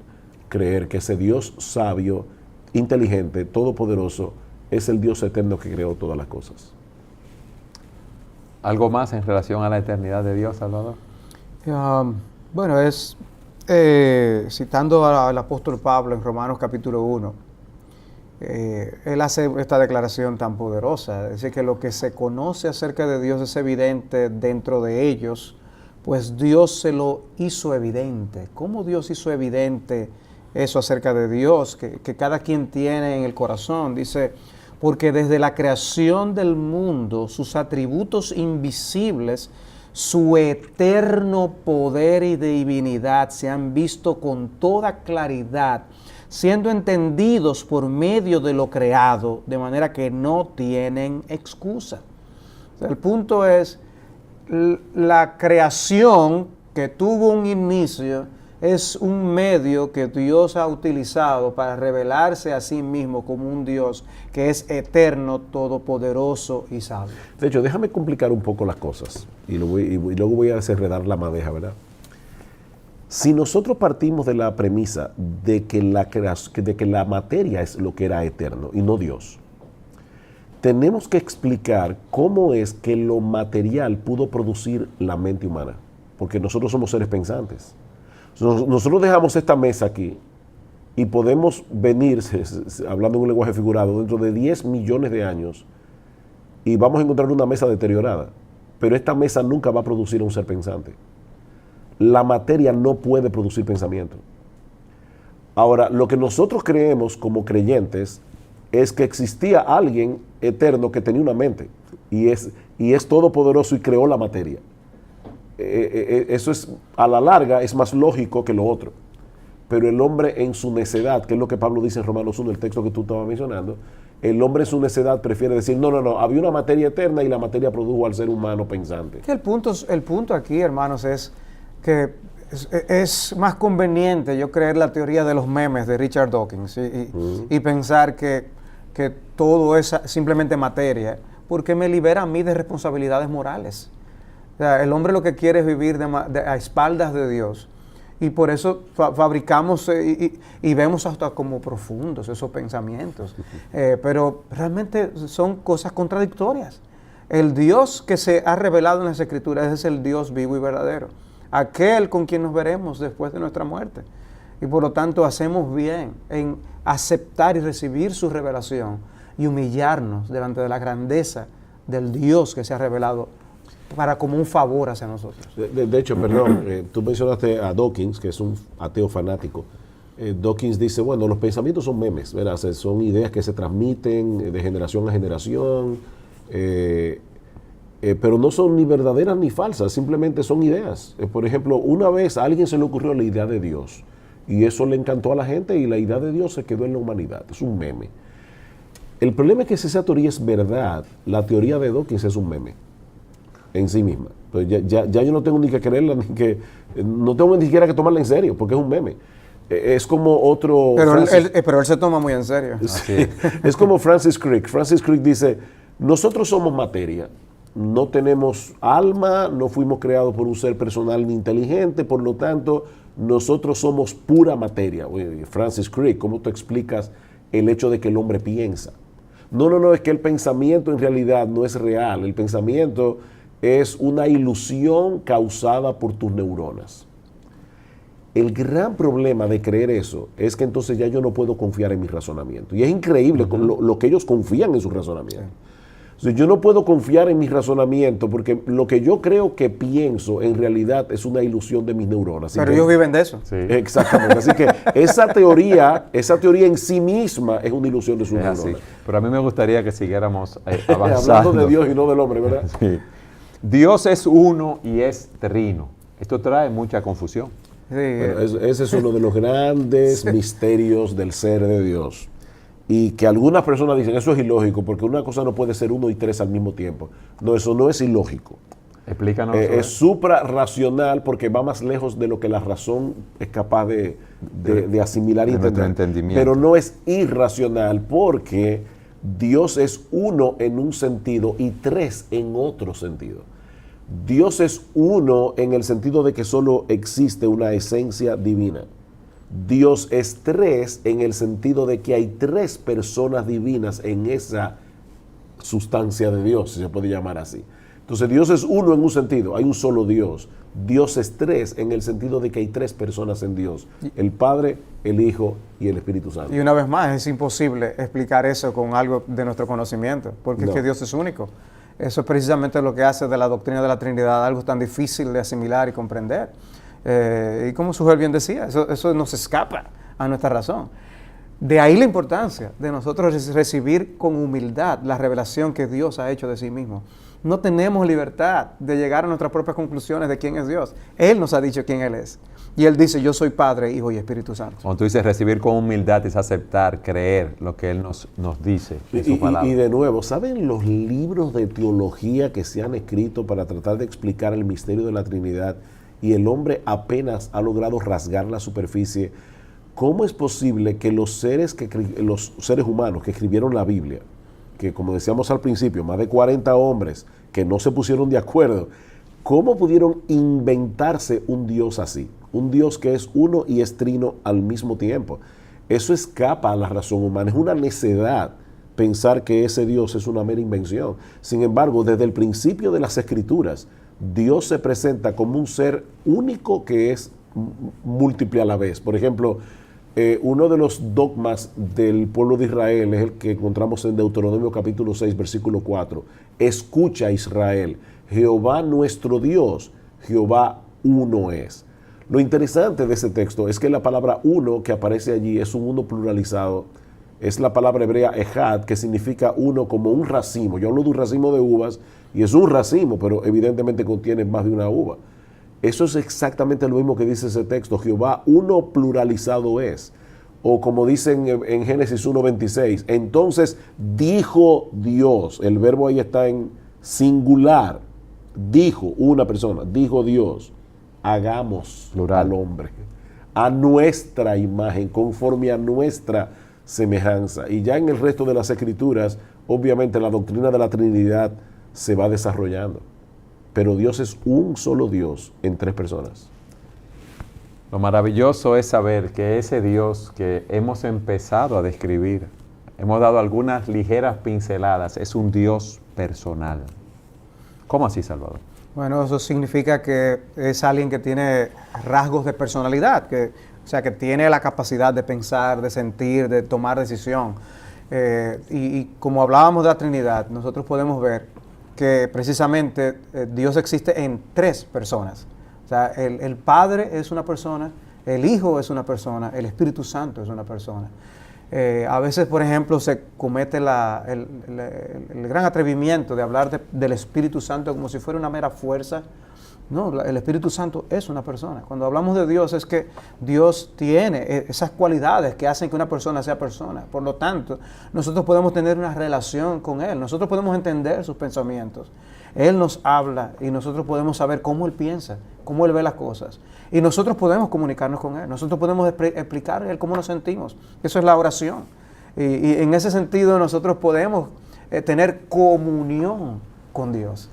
D: creer que ese Dios sabio, inteligente, todopoderoso, es el Dios eterno que creó todas las cosas.
B: ¿Algo más en relación a la eternidad de Dios, Salvador?
C: Bueno, es citando al apóstol Pablo en Romanos capítulo 1, él hace esta declaración tan poderosa, dice que lo que se conoce acerca de Dios es evidente dentro de ellos, pues Dios se lo hizo evidente. ¿Cómo Dios hizo evidente eso acerca de Dios? Que cada quien tiene en el corazón. Dice, porque desde la creación del mundo, sus atributos invisibles, su eterno poder y divinidad se han visto con toda claridad, siendo entendidos por medio de lo creado, de manera que no tienen excusa. O sea, el punto es, la creación que tuvo un inicio es un medio que Dios ha utilizado para revelarse a sí mismo como un Dios que es eterno, todopoderoso y sabio.
D: De hecho, déjame complicar un poco las cosas y luego voy a desenredar la madeja, ¿verdad? Si nosotros partimos de la premisa de que la materia es lo que era eterno y no Dios, tenemos que explicar cómo es que lo material pudo producir la mente humana, porque nosotros somos seres pensantes. Nosotros dejamos esta mesa aquí y podemos venir, hablando en un lenguaje figurado, dentro de 10 millones de años y vamos a encontrar una mesa deteriorada, pero esta mesa nunca va a producir un ser pensante. La materia no puede producir pensamiento. Ahora, lo que nosotros creemos como creyentes es que existía alguien eterno que tenía una mente y es todopoderoso y creó la materia. Eso es, a la larga, es más lógico que lo otro. Pero el hombre en su necedad, que es lo que Pablo dice en Romanos 1, el texto que tú estabas mencionando, el hombre en su necedad prefiere decir, no, había una materia eterna y la materia produjo al ser humano pensante.
C: El punto aquí, hermanos, es que es más conveniente yo creer la teoría de los memes de Richard Dawkins y pensar que todo es simplemente materia, porque me libera a mí de responsabilidades morales. O sea, el hombre lo que quiere es vivir a espaldas de Dios. Y por eso fabricamos y vemos hasta como profundos esos pensamientos. Pero realmente son cosas contradictorias. El Dios que se ha revelado en las Escrituras es el Dios vivo y verdadero. Aquel con quien nos veremos después de nuestra muerte. Y por lo tanto hacemos bien en aceptar y recibir su revelación y humillarnos delante de la grandeza del Dios que se ha revelado para como un favor hacia nosotros.
D: De hecho, perdón, tú mencionaste a Dawkins, que es un ateo fanático. Dawkins dice, bueno, los pensamientos son memes, ¿verdad? O sea, son ideas que se transmiten de generación a generación, pero no son ni verdaderas ni falsas, simplemente son ideas. Por ejemplo, una vez a alguien se le ocurrió la idea de Dios, y eso le encantó a la gente, y la idea de Dios se quedó en la humanidad. Es un meme. El problema es que si esa teoría es verdad, la teoría de Dawkins es un meme en sí misma. Entonces ya yo no tengo ni que creerla, no tengo ni siquiera que tomarla en serio, porque es un meme. Es como otro...
C: Pero él se toma muy en serio.
D: Sí. Es como Francis Crick. Francis Crick dice, nosotros somos materia, no tenemos alma, no fuimos creados por un ser personal ni inteligente, por lo tanto, nosotros somos pura materia. Oye, Francis Crick, ¿cómo tú explicas el hecho de que el hombre piensa? No, es que el pensamiento en realidad no es real. El pensamiento es una ilusión causada por tus neuronas. El gran problema de creer eso es que entonces ya yo no puedo confiar en mi razonamiento. Y es increíble lo que ellos confían en su razonamiento. O sea, yo no puedo confiar en mi razonamiento porque lo que yo creo que pienso en realidad es una ilusión de mis neuronas.
C: Pero ellos viven de eso.
B: Sí.
D: Exactamente. Así que esa teoría en sí misma es una ilusión de sus
B: Es así.
D: neuronas.
B: Pero a mí me gustaría que siguiéramos avanzando.
D: Hablando de Dios y no del hombre, ¿verdad?
B: Sí. Dios es uno y es trino. Esto trae mucha confusión.
C: Sí,
D: Bueno, ese es uno de los grandes misterios del ser de Dios. Y que algunas personas dicen, eso es ilógico, porque una cosa no puede ser 1 y 3 al mismo tiempo. No, eso no es ilógico.
B: Explícanos.
D: Es suprarracional porque va más lejos de lo que la razón es capaz de asimilar y
B: de nuestro
D: entender.
B: entendimiento.
D: Pero no es irracional porque Dios es uno en un sentido y 3 en otro sentido. Dios es uno en el sentido de que solo existe una esencia divina. Dios es 3 en el sentido de que hay 3 personas divinas en esa sustancia de Dios, si se puede llamar así. Entonces Dios es uno en un sentido, hay un solo Dios. Dios es 3 en el sentido de que hay 3 personas en Dios, el Padre, el Hijo y el Espíritu Santo.
C: y una vez más, es imposible explicar eso con algo de nuestro conocimiento, porque es
D: No.
C: que Dios es único. Eso es precisamente lo que hace de la doctrina de la Trinidad algo tan difícil de asimilar y comprender. Y como Sujel bien decía, eso nos escapa a nuestra razón. De ahí la importancia de nosotros recibir con humildad la revelación que Dios ha hecho de sí mismo. No tenemos libertad de llegar a nuestras propias conclusiones de quién es Dios. Él nos ha dicho quién Él es. Y Él dice, yo soy Padre, Hijo y Espíritu Santo.
B: Cuando tú dices recibir con humildad es aceptar, creer lo que Él nos dice en su palabra.
D: Y de nuevo, ¿saben los libros de teología que se han escrito para tratar de explicar el misterio de la Trinidad? Y el hombre apenas ha logrado rasgar la superficie. ¿Cómo es posible que los seres humanos que escribieron la Biblia, que como decíamos al principio, más de 40 hombres que no se pusieron de acuerdo, cómo pudieron inventarse un Dios así? Un Dios que es uno y es trino al mismo tiempo. Eso escapa a la razón humana. Es una necedad pensar que ese Dios es una mera invención. Sin embargo, desde el principio de las Escrituras, Dios se presenta como un ser único que es múltiple a la vez. Por ejemplo, uno de los dogmas del pueblo de Israel es el que encontramos en Deuteronomio capítulo 6, versículo 4. Escucha, Israel, Jehová nuestro Dios, Jehová uno es. Lo interesante de ese texto es que la palabra uno que aparece allí es un uno pluralizado. Es la palabra hebrea ejad, que significa uno como un racimo. Yo hablo de un racimo de uvas y es un racimo, pero evidentemente contiene más de una uva. Eso es exactamente lo mismo que dice ese texto. Jehová uno pluralizado es. O como dicen en Génesis 1:26, entonces dijo Dios. El verbo ahí está en singular. Dijo una persona, dijo Dios, hagamos
B: Plural.
D: al hombre a nuestra imagen, conforme a nuestra semejanza. Y ya en el resto de las Escrituras, obviamente la doctrina de la Trinidad se va desarrollando. Pero Dios es un solo Dios en 3 personas.
B: Lo maravilloso es saber que ese Dios que hemos empezado a describir, hemos dado algunas ligeras pinceladas, es un Dios personal. ¿Cómo así, Salvador?
C: Bueno, eso significa que es alguien que tiene rasgos de personalidad, o sea, que tiene la capacidad de pensar, de sentir, de tomar decisión. Y como hablábamos de la Trinidad, nosotros podemos ver que precisamente Dios existe en 3 personas. O sea, el Padre es una persona, el Hijo es una persona, el Espíritu Santo es una persona. A veces, por ejemplo, se comete el gran atrevimiento de hablar del Espíritu Santo como si fuera una mera fuerza. No, el Espíritu Santo es una persona. Cuando hablamos de Dios es que Dios tiene esas cualidades que hacen que una persona sea persona. Por lo tanto, nosotros podemos tener una relación con Él. Nosotros podemos entender sus pensamientos. Él nos habla y nosotros podemos saber cómo Él piensa, cómo Él ve las cosas. Y nosotros podemos comunicarnos con Él. Nosotros podemos explicarle a Él cómo nos sentimos. Eso es la oración. Y en ese sentido nosotros podemos tener comunión con Dios.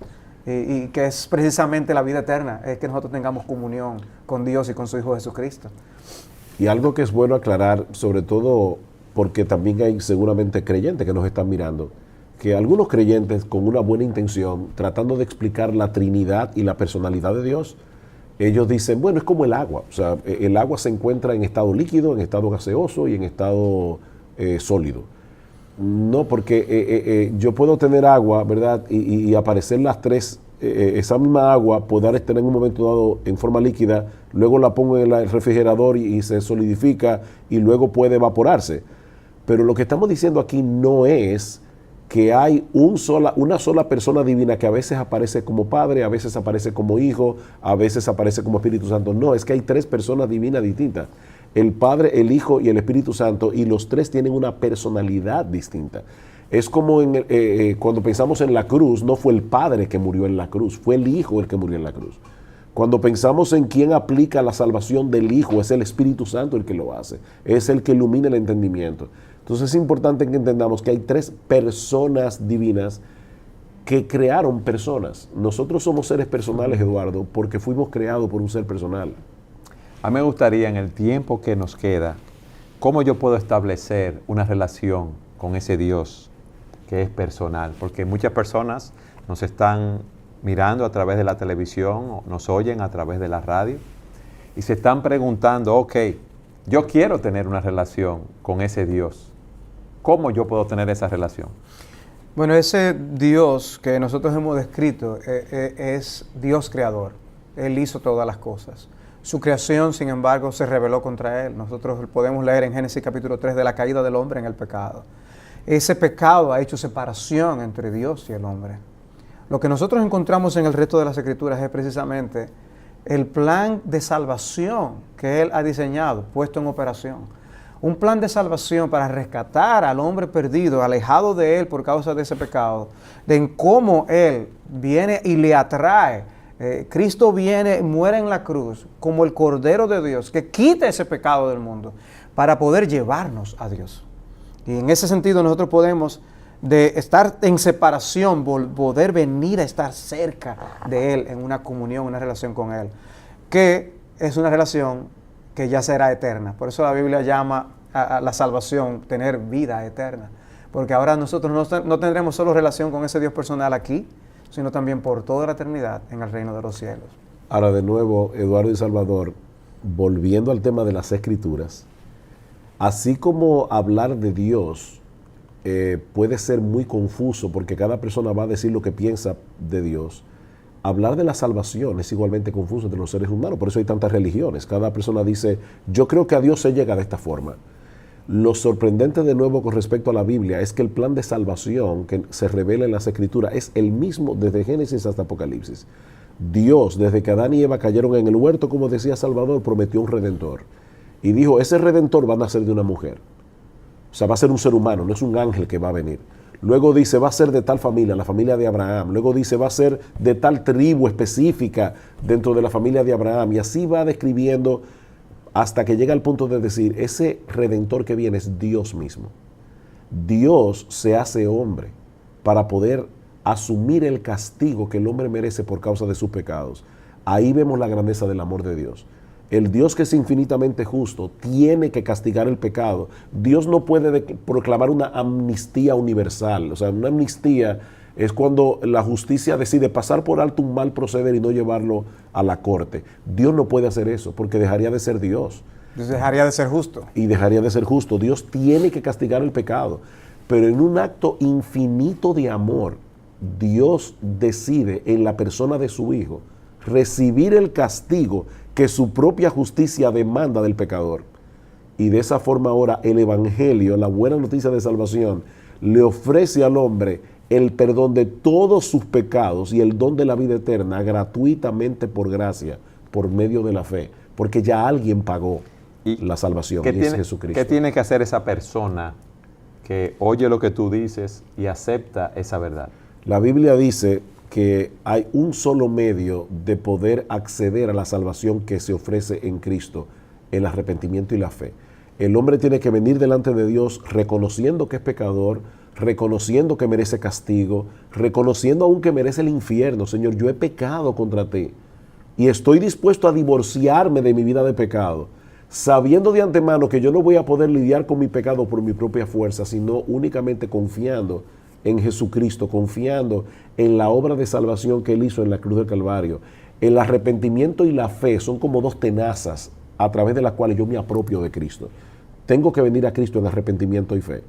C: Y que es precisamente la vida eterna, es que nosotros tengamos comunión con Dios y con su Hijo Jesucristo.
D: Y algo que es bueno aclarar, sobre todo porque también hay seguramente creyentes que nos están mirando, que algunos creyentes con una buena intención, tratando de explicar la Trinidad y la personalidad de Dios, ellos dicen, bueno, es como el agua. O sea, el agua se encuentra en estado líquido, en estado gaseoso y en estado sólido. No, porque yo puedo tener agua, ¿verdad? Y aparecer las tres, esa misma agua, poder estar en un momento dado en forma líquida, luego la pongo en el refrigerador y se solidifica y luego puede evaporarse. Pero lo que estamos diciendo aquí no es que hay una sola persona divina que a veces aparece como Padre, a veces aparece como Hijo, a veces aparece como Espíritu Santo. No, es que hay tres personas divinas distintas. El Padre, el Hijo y el Espíritu Santo, y los tres tienen una personalidad distinta. Es como cuando pensamos en la cruz, no fue el Padre que murió en la cruz, fue el Hijo el que murió en la cruz. Cuando pensamos en quién aplica la salvación del Hijo, es el Espíritu Santo el que lo hace, es el que ilumina el entendimiento. Entonces es importante que entendamos que hay tres personas divinas que crearon personas. Nosotros somos seres personales, Eduardo, porque fuimos creados por un ser personal.
B: A mí me gustaría, en el tiempo que nos queda, cómo yo puedo establecer una relación con ese Dios que es personal, porque muchas personas nos están mirando a través de la televisión, o nos oyen a través de la radio, y se están preguntando, ok, yo quiero tener una relación con ese Dios. ¿Cómo yo puedo tener esa relación?
C: Bueno, ese Dios que nosotros hemos descrito es Dios creador. Él hizo todas las cosas. Su creación, sin embargo, se rebeló contra Él. Nosotros podemos leer en Génesis capítulo 3 de la caída del hombre en el pecado. Ese pecado ha hecho separación entre Dios y el hombre. Lo que nosotros encontramos en el resto de las Escrituras es precisamente el plan de salvación que Él ha diseñado, puesto en operación. Un plan de salvación para rescatar al hombre perdido, alejado de Él por causa de ese pecado, de cómo Él viene y le atrae. Cristo viene, muere en la cruz como el Cordero de Dios, que quita ese pecado del mundo para poder llevarnos a Dios. Y en ese sentido nosotros podemos, de estar en separación, poder venir a estar cerca de Él en una comunión, una relación con Él, que es una relación que ya será eterna. Por eso la Biblia llama a la salvación tener vida eterna, porque ahora nosotros no tendremos solo relación con ese Dios personal aquí, sino también por toda la eternidad en el reino de los cielos.
D: Ahora de nuevo, Eduardo y Salvador, volviendo al tema de las Escrituras, así como hablar de Dios puede ser muy confuso porque cada persona va a decir lo que piensa de Dios, hablar de la salvación es igualmente confuso entre los seres humanos. Por eso hay tantas religiones. Cada persona dice, yo creo que a Dios se llega de esta forma. Lo sorprendente de nuevo con respecto a la Biblia es que el plan de salvación que se revela en las Escrituras es el mismo desde Génesis hasta Apocalipsis. Dios, desde que Adán y Eva cayeron en el huerto, como decía Salvador, prometió un redentor. Y dijo, ese redentor va a nacer de una mujer. O sea, va a ser un ser humano, no es un ángel que va a venir. Luego dice, va a ser de tal familia, la familia de Abraham. Luego dice, va a ser de tal tribu específica dentro de la familia de Abraham. Y así va describiendo hasta que llega al punto de decir, ese redentor que viene es Dios mismo. Dios se hace hombre para poder asumir el castigo que el hombre merece por causa de sus pecados. Ahí vemos la grandeza del amor de Dios. El Dios que es infinitamente justo tiene que castigar el pecado. Dios no puede proclamar una amnistía universal. O sea, una amnistía es cuando la justicia decide pasar por alto un mal proceder y no llevarlo a la corte. Dios no puede hacer eso porque dejaría de ser Dios.
C: Dejaría de ser justo.
D: Y dejaría de ser justo. Dios tiene que castigar el pecado. Pero en un acto infinito de amor, Dios decide en la persona de su Hijo recibir el castigo que su propia justicia demanda del pecador. Y de esa forma ahora el Evangelio, la buena noticia de salvación, le ofrece al hombre el perdón de todos sus pecados y el don de la vida eterna gratuitamente por gracia, por medio de la fe, porque ya alguien pagó la salvación, y es Jesucristo.
B: ¿Qué tiene que hacer esa persona que oye lo que tú dices y acepta esa verdad?
D: La Biblia dice que hay un solo medio de poder acceder a la salvación que se ofrece en Cristo, el arrepentimiento y la fe. El hombre tiene que venir delante de Dios reconociendo que es pecador, reconociendo que merece castigo, reconociendo aún que merece el infierno. Señor, yo he pecado contra ti y estoy dispuesto a divorciarme de mi vida de pecado, sabiendo de antemano que yo no voy a poder lidiar con mi pecado por mi propia fuerza, sino únicamente confiando en Jesucristo, confiando en la obra de salvación que Él hizo en la cruz del Calvario, el arrepentimiento y la fe son como dos tenazas a través de las cuales yo me apropio de Cristo. Tengo que venir a Cristo en arrepentimiento y fe.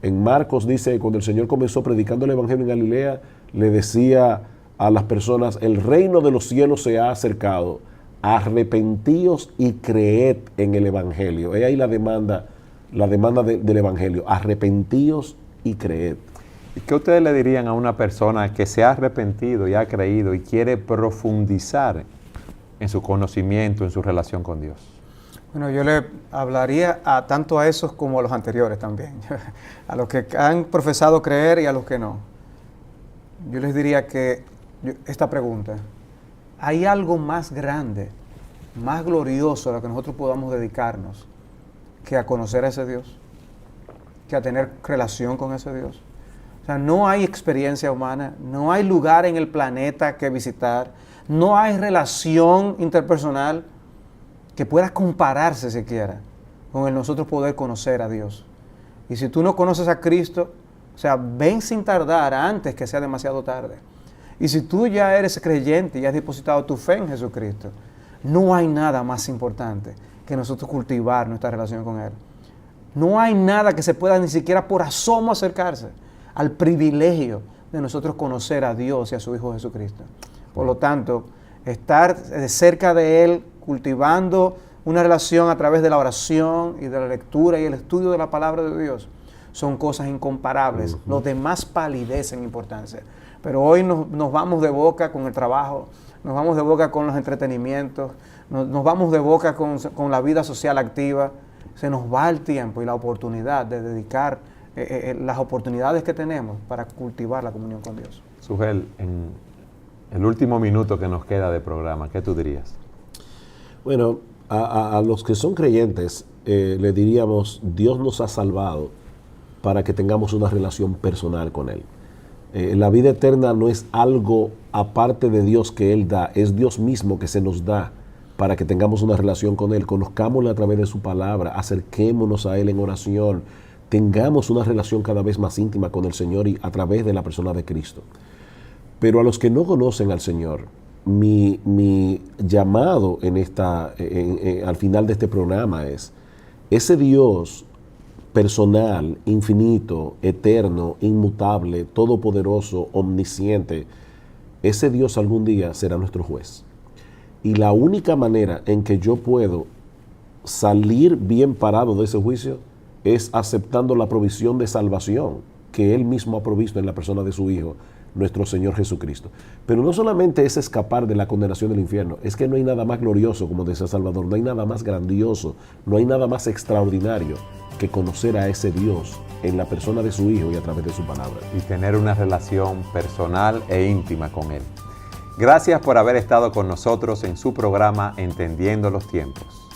D: En Marcos dice, cuando el Señor comenzó predicando el Evangelio en Galilea, le decía a las personas, el reino de los cielos se ha acercado, arrepentíos y creed en el Evangelio. Es ahí la demanda del Evangelio, arrepentíos y creed.
B: ¿Y qué ustedes le dirían a una persona que se ha arrepentido y ha creído y quiere profundizar en su conocimiento, en su relación con Dios?
C: Bueno, yo le hablaría tanto a esos como a los anteriores también, a los que han profesado creer y a los que no. Yo les diría que esta pregunta, ¿hay algo más grande, más glorioso a lo que nosotros podamos dedicarnos que a conocer a ese Dios, que a tener relación con ese Dios? O sea, no hay experiencia humana, no hay lugar en el planeta que visitar, no hay relación interpersonal que pueda compararse siquiera con el nosotros poder conocer a Dios. Y si tú no conoces a Cristo, o sea, ven sin tardar antes que sea demasiado tarde. Y si tú ya eres creyente y has depositado tu fe en Jesucristo, no hay nada más importante que nosotros cultivar nuestra relación con Él. No hay nada que se pueda ni siquiera por asomo acercarse al privilegio de nosotros conocer a Dios y a su Hijo Jesucristo. Por lo tanto, estar cerca de Él, cultivando una relación a través de la oración y de la lectura y el estudio de la palabra de Dios, son cosas incomparables. Los demás palidecen importancia. Pero hoy nos vamos de boca con el trabajo, nos vamos de boca con los entretenimientos, nos vamos de boca con la vida social activa. Se nos va el tiempo y la oportunidad de dedicar las oportunidades que tenemos para cultivar la comunión con Dios.
B: Sugel, en el último minuto que nos queda de programa, ¿qué tú dirías?
D: Bueno, a los que son creyentes le diríamos, Dios nos ha salvado para que tengamos una relación personal con Él. La vida eterna no es algo aparte de Dios que Él da, es Dios mismo que se nos da para que tengamos una relación con Él, conozcámosle a través de su palabra, acerquémonos a Él en oración, tengamos una relación cada vez más íntima con el Señor y a través de la persona de Cristo. Pero a los que no conocen al Señor, mi llamado al final de este programa es, ese Dios personal, infinito, eterno, inmutable, todopoderoso, omnisciente, ese Dios algún día será nuestro juez. Y la única manera en que yo puedo salir bien parado de ese juicio es aceptando la provisión de salvación que Él mismo ha provisto en la persona de su Hijo, nuestro Señor Jesucristo. Pero no solamente es escapar de la condenación del infierno, es que no hay nada más glorioso, como decía Salvador, no hay nada más grandioso, no hay nada más extraordinario que conocer a ese Dios en la persona de su Hijo y a través de su palabra.
B: Y tener una relación personal e íntima con Él. Gracias por haber estado con nosotros en su programa Entendiendo los Tiempos.